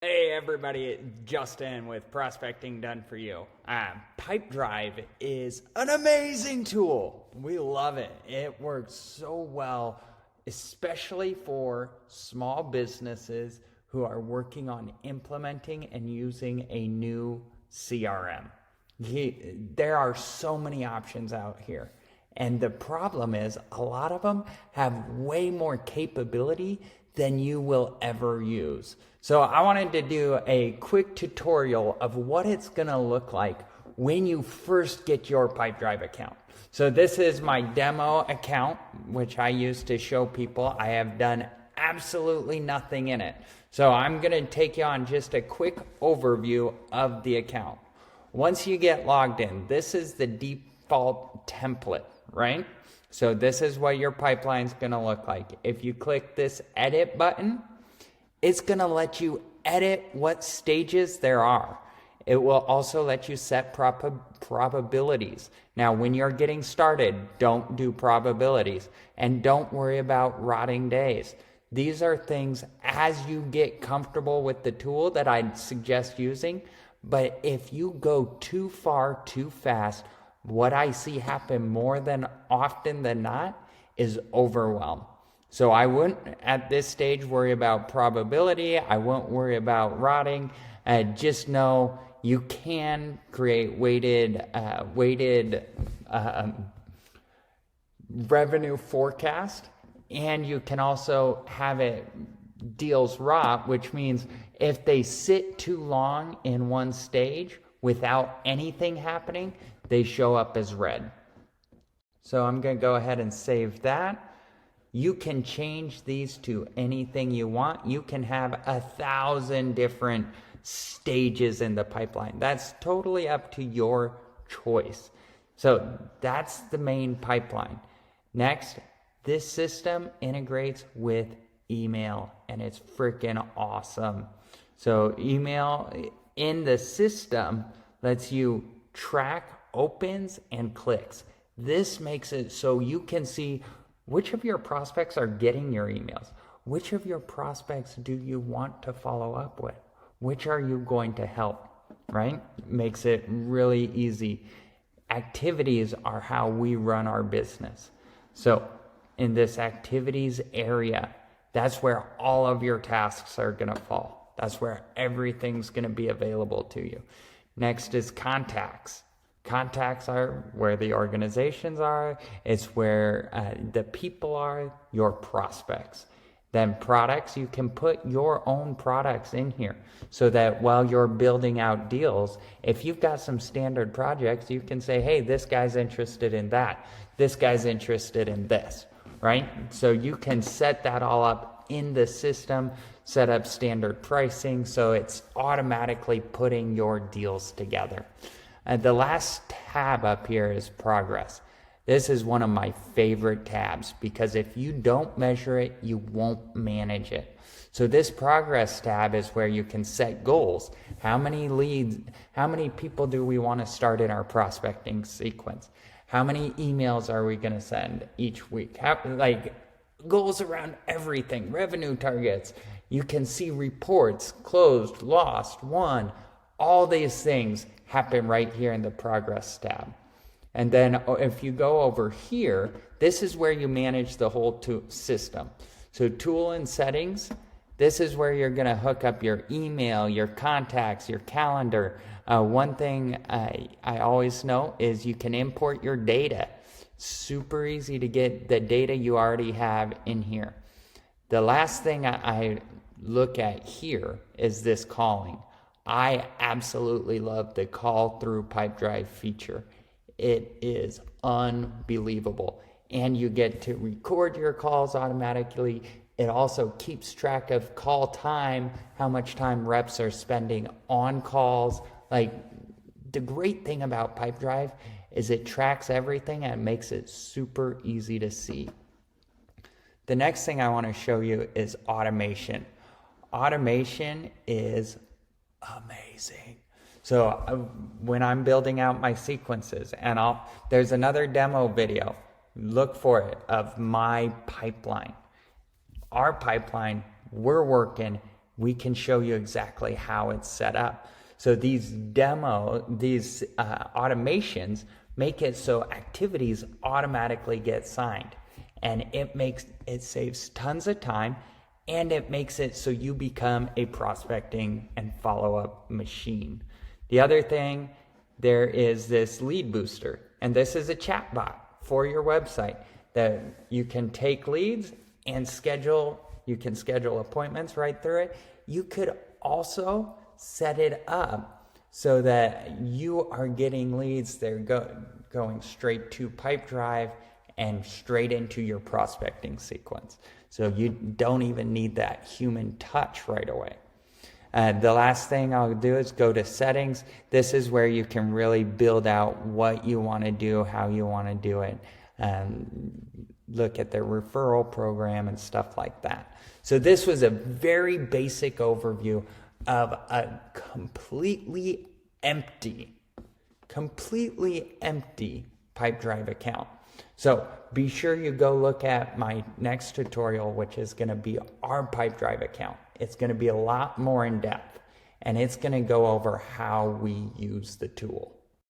Hey everybody, it's Justin with Prospecting Done For You. Pipedrive is an amazing tool. We love it. It works so well, especially for small businesses who are working on implementing and using a new CRM. There are so many options out here. And the problem is a lot of them have way more capability than you will ever use. So I wanted to do a quick tutorial of what it's gonna look like when you first get your Pipedrive account. So this is my demo account, which I use to show people. I have done absolutely nothing in it. So I'm gonna take you on just a quick overview of the account. Once you get logged in, this is the default template, right? So this is what your pipeline's gonna look like. If you click this edit button, it's gonna let you edit what stages there are. It will also let you set probabilities. Now, when you're getting started, don't do probabilities and don't worry about rotting days. These are things as you get comfortable with the tool that I'd suggest using. But if you go too far, too fast, what I see happen more than often than not is overwhelm. So I wouldn't at this stage worry about probability. I won't worry about rotting. Just know you can create weighted revenue forecast, and you can also have it deals rot, which means if they sit too long in one stage without anything happening, they show up as red. So I'm going to go ahead and save that. You can change these to anything you want. You can have 1,000 different stages in the pipeline. That's totally up to your choice. So that's the main pipeline. Next, this system integrates with email, and it's freaking awesome. So email in the system lets you track opens and clicks. This makes it so you can see which of your prospects are getting your emails. Which of your prospects do you want to follow up with? Which are you going to help, right? Makes it really easy. Activities are how we run our business. So in this activities area, that's where all of your tasks are going to fall. That's where everything's going to be available to you. Next is contacts. Contacts are where the organizations are. It's where the people are, your prospects. Then products, you can put your own products in here so that while you're building out deals, if you've got some standard projects, you can say, hey, this guy's interested in that. This guy's interested in this, right? So you can set that all up in the system, set up standard pricing, so it's automatically putting your deals together. The last tab up here is progress. This is one of my favorite tabs because if you don't measure it, you won't manage it. So this progress tab is where you can set goals. How many leads, how many people do we want to start in our prospecting sequence? How many emails are we going to send each week? Goals around everything, revenue targets. You can see reports, closed, lost, won. All these things happen right here in the progress tab. And then if you go over here, this is where you manage the whole system. So tool and settings, this is where you're going to hook up your email, your contacts, your calendar. One thing I always know is you can import your data. Super easy to get the data you already have in here. The last thing I look at here is this calling. I absolutely love the call through Pipedrive feature. It is unbelievable. And you get to record your calls automatically. It also keeps track of call time, how much time reps are spending on calls. Like, the great thing about Pipedrive is it tracks everything and makes it super easy to see. The next thing I want to show you is automation. Automation is amazing. So when I'm building out my sequences, and there's another demo video, look for it, of my pipeline. Our pipeline, we're working we can show you exactly how it's set up. So these automations make it so activities automatically get signed, and it saves tons of time, and it makes it so you become a prospecting and follow-up machine. The other thing, there is this lead booster, and this is a chat bot for your website that you can take leads and you can schedule appointments right through it. You could also set it up so that you are getting leads that are going straight to Pipedrive and straight into your prospecting sequence. So you don't even need that human touch right away. The last thing I'll do is go to settings. This is where you can really build out what you want to do, how you want to do it, look at the referral program and stuff like that. So this was a very basic overview of a completely empty Pipedrive account. So be sure you go look at my next tutorial, which is going to be our Pipedrive account. It's going to be a lot more in depth, and it's going to go over how we use the tool.